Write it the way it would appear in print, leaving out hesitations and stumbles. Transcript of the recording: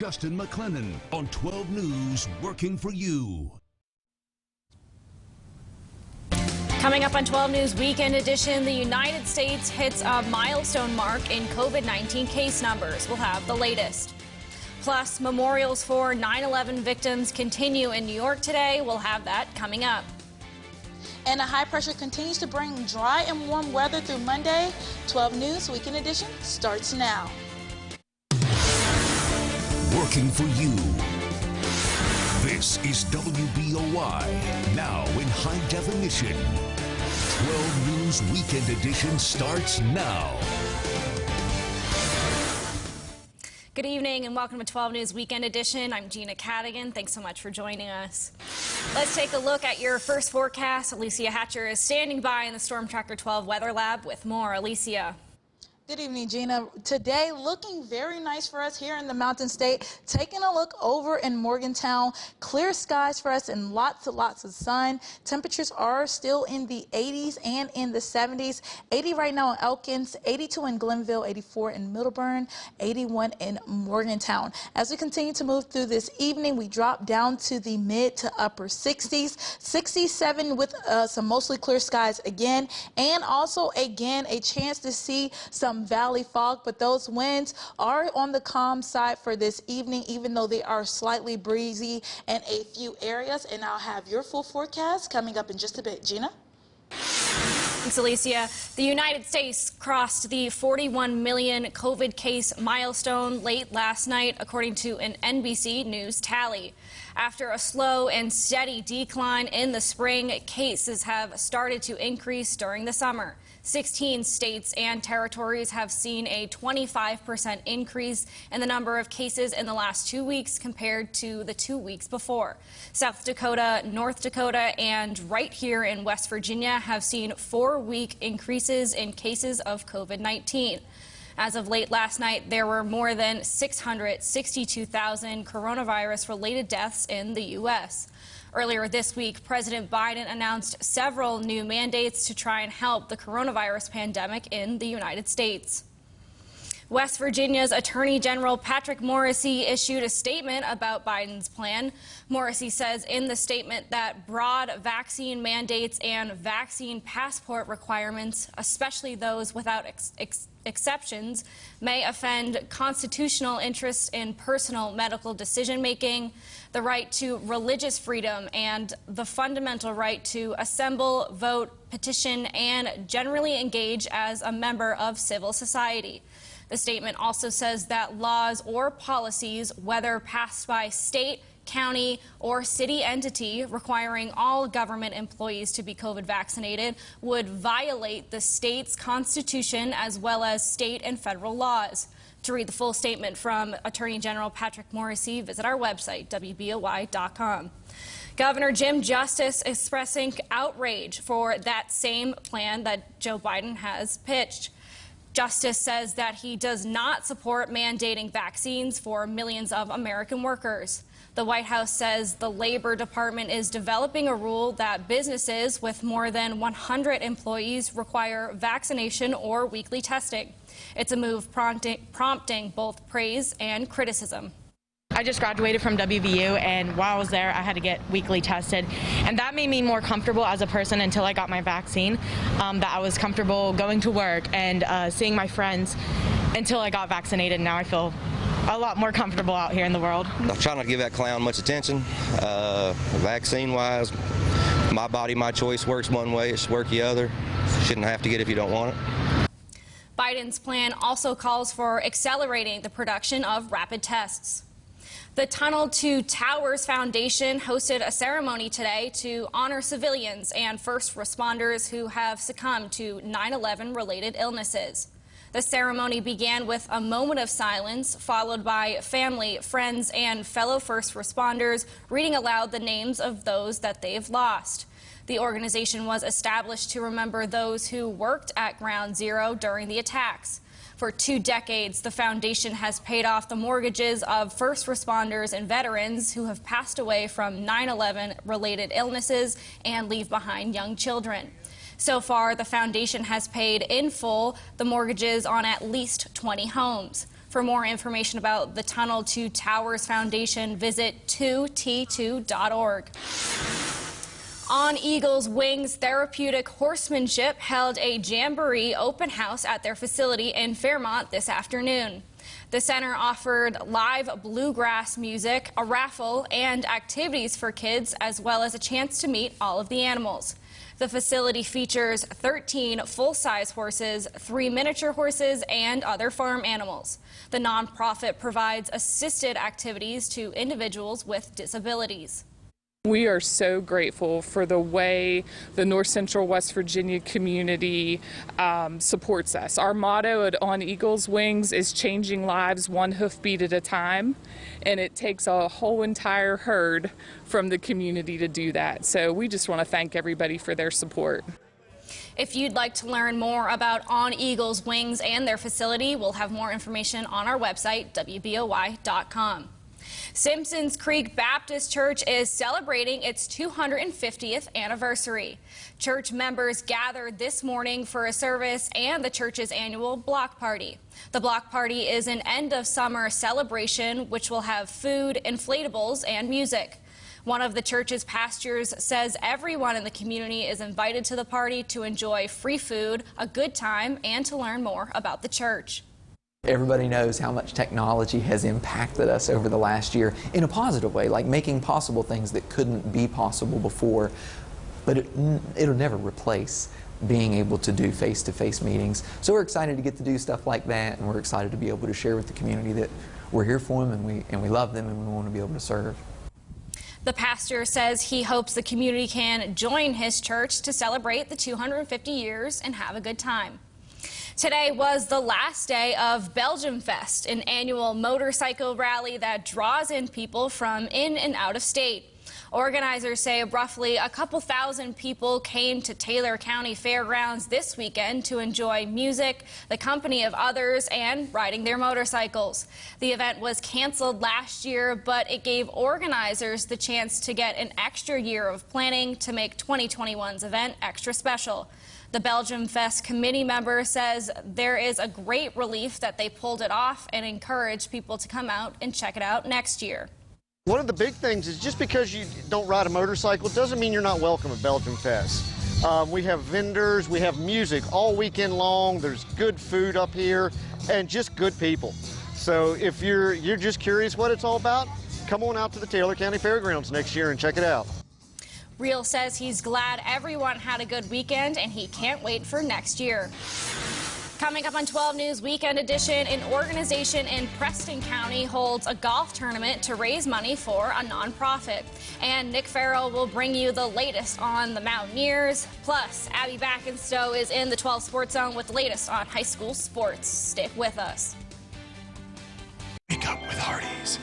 Justin McLennan on 12 News, working for you. Coming up on 12 News Weekend Edition, the United States hits a milestone mark in COVID-19 case numbers. We'll have the latest. Plus, memorials for 9/11 victims continue in New York today. We'll have that coming up. And a high pressure continues to bring dry and warm weather through Monday. 12 News Weekend Edition starts now. Working for you. This is WBOI, now in high definition. 12 News Weekend Edition starts now. Good evening and welcome to 12 News Weekend Edition. I'm Gina Cadigan. Thanks so much for joining us. Let's take a look at your first forecast. Alicia Hatcher is standing by in the Storm Tracker 12 Weather Lab with more. Alicia. Good evening, Gina. Today looking very nice for us here in the Mountain State. Taking a look over in Morgantown, clear skies for us and lots of sun. Temperatures are still in the 80s and in the 70s. 80 right now in Elkins, 82 in Glenville, 84 in Middleburn, 81 in Morgantown. As we continue to move through this evening, we drop down to the mid to upper 60s, 67 with some mostly clear skies again, and also again a chance to see some valley fog, but those winds are on the calm side for this evening, even though they are slightly breezy in a few areas. And I'll have your full forecast coming up in just a bit. Gina? Thanks, Alicia. The United States crossed the 41 million COVID case milestone late last night, according to an NBC News tally. After a slow and steady decline in the spring, cases have started to increase during the summer. 16 states and territories have seen a 25% increase in the number of cases in the last 2 weeks compared to the 2 weeks before. South Dakota, North Dakota, and right here in West Virginia have seen 4-week increases in cases of COVID-19. As of late last night, there were more than 662,000 coronavirus-related deaths in the U.S. Earlier this week, President Biden announced several new mandates to try and help the coronavirus pandemic in the United States. West Virginia's Attorney General Patrick Morrisey issued a statement about Biden's plan. Morrisey says in the statement that broad vaccine mandates and vaccine passport requirements, especially those without exceptions, may offend constitutional interests in personal medical decision-making, the right to religious freedom, and the fundamental right to assemble, vote, petition, and generally engage as a member of civil society. The statement also says that laws or policies, whether passed by state, county, or city entity requiring all government employees to be COVID vaccinated would violate the state's constitution as well as state and federal laws. To read the full statement from Attorney General Patrick Morrisey, visit our website, WBOI.com. Governor Jim Justice expressing outrage for that same plan that Joe Biden has pitched. Justice says that he does not support mandating vaccines for millions of American workers. The White House says the Labor Department is developing a rule that businesses with more than 100 employees require vaccination or weekly testing. It's a move prompting both praise and criticism. I just graduated from WVU, and while I was there, I had to get weekly tested, and that made me more comfortable as a person until I got my vaccine, that I was comfortable going to work and seeing my friends until I got vaccinated. Now I feel a lot more comfortable out here in the world. I try not to give that clown much attention. Vaccine-wise, my body, my choice works one way, it should work the other. Shouldn't have to get it if you don't want it. Biden's plan also calls for accelerating the production of rapid tests. The Tunnel to Towers Foundation hosted a ceremony today to honor civilians and first responders who have succumbed to 9/11 related illnesses. The ceremony began with a moment of silence, followed by family, friends, and fellow first responders reading aloud the names of those that they've lost. The organization was established to remember those who worked at Ground Zero during the attacks. For 2 decades, the foundation has paid off the mortgages of first responders and veterans who have passed away from 9/11 related illnesses and leave behind young children. So far, the foundation has paid in full the mortgages on at least 20 homes. For more information about the Tunnel to Towers Foundation, visit 2t2.org. On Eagle's Wings Therapeutic Horsemanship held a jamboree open house at their facility in Fairmont this afternoon. The center offered live bluegrass music, a raffle, and activities for kids, as well as a chance to meet all of the animals. The facility features 13 full-size horses, 3 miniature horses, and other farm animals. The nonprofit provides assisted activities to individuals with disabilities. We are so grateful for the way the North Central West Virginia community supports us. Our motto at On Eagle's Wings is changing lives one hoofbeat at a time, and it takes a whole entire herd from the community to do that. So we just want to thank everybody for their support. If you'd like to learn more about On Eagle's Wings and their facility, we'll have more information on our website, WBOY.com. Simpsons Creek Baptist Church is celebrating its 250th anniversary. Church members gathered this morning for a service and the church's annual block party. The block party is an end-of-summer celebration which will have food, inflatables, and music. One of the church's pastors says everyone in the community is invited to the party to enjoy free food, a good time, and to learn more about the church. Everybody knows how much technology has impacted us over the last year in a positive way, like making possible things that couldn't be possible before, but it'll never replace being able to do face-to-face meetings. So we're excited to get to do stuff like that, and we're excited to be able to share with the community that we're here for them and we love them and we want to be able to serve. The pastor says he hopes the community can join his church to celebrate the 250 years and have a good time. Today was the last day of Belgium Fest, an annual motorcycle rally that draws in people from in and out of state. Organizers say roughly a couple thousand people came to Taylor County Fairgrounds this weekend to enjoy music, the company of others, and riding their motorcycles. The event was canceled last year, but it gave organizers the chance to get an extra year of planning to make 2021's event extra special. The Belgium Fest committee member says there is a great relief that they pulled it off and encourage people to come out and check it out next year. One of the big things is just because you don't ride a motorcycle doesn't mean you're not welcome at Belgium Fest. We have vendors, we have music all weekend long, there's good food up here, and just good people. So if you're just curious what it's all about, come on out to the Taylor County Fairgrounds next year and check it out. Reel says he's glad everyone had a good weekend and he can't wait for next year. Coming up on 12 News Weekend Edition, an organization in Preston County holds a golf tournament to raise money for a nonprofit. And Nick Farrell will bring you the latest on the Mountaineers. Plus, Abby Backenstow is in the 12 Sports Zone with the latest on high school sports. Stick with us. Wake up with Hardee's.